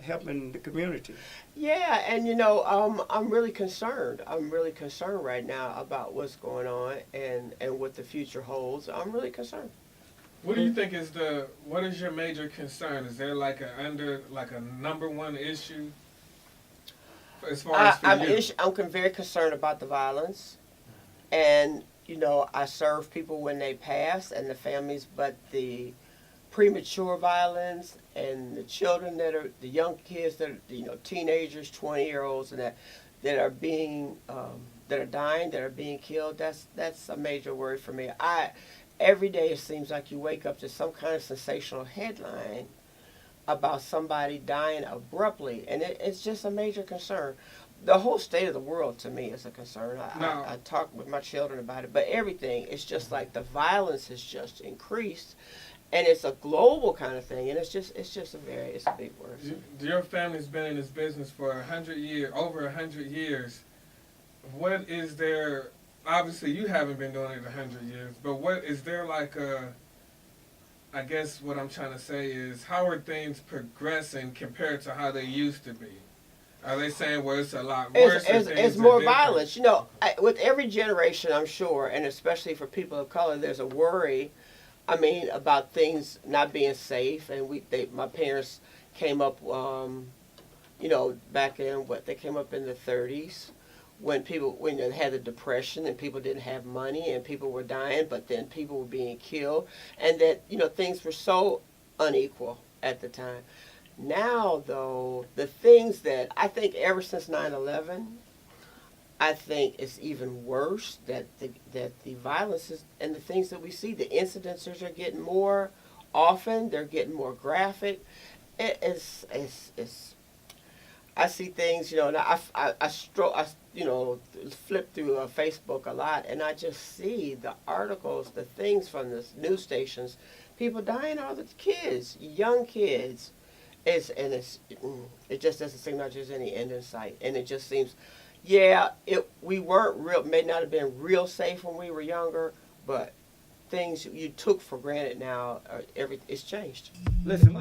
helping the community. Yeah, and I'm really concerned. I'm really concerned right now about what's going on and what the future holds. I'm really concerned. What do you think is what is your major concern? Is there like a number one issue as far as for you? I'm very concerned about the violence, and I serve people when they pass and the families, but the premature violence and the children the young kids that are, teenagers, 20-year-olds, and that are being that are dying, that are being killed. That's a major worry for me. Every day it seems like you wake up to some kind of sensational headline about somebody dying abruptly, and it's just a major concern. The whole state of the world to me is a concern. I talk with my children about it, but everything, it's just like the violence has just increased, and it's a global kind of thing, and it's a big word. Your family's been in this business for over 100 years. What is there? Obviously, you haven't been doing it 100 years, but what is there like I guess what I'm trying to say is, how are things progressing compared to how they used to be? Are they saying, well, it's a lot worse? It's more violence. With every generation, I'm sure, and especially for people of color, there's a worry, about things not being safe. And my parents came up, back in they came up in the 30s. When they had the Depression and people didn't have money and people were dying, but then people were being killed, and that things were so unequal at the time. Now, though, the things that I think ever since 9/11, I think it's even worse that the violence and the things that we see, the incidences are getting more often, they're getting more graphic. It's I see things, I flip through Facebook a lot, and I just see the articles, the things from the news stations, people dying, all the kids, young kids. It just doesn't seem like there's any end in sight, and it just seems, we may not have been real safe when we were younger, but things you took for granted now, it's changed. Listen.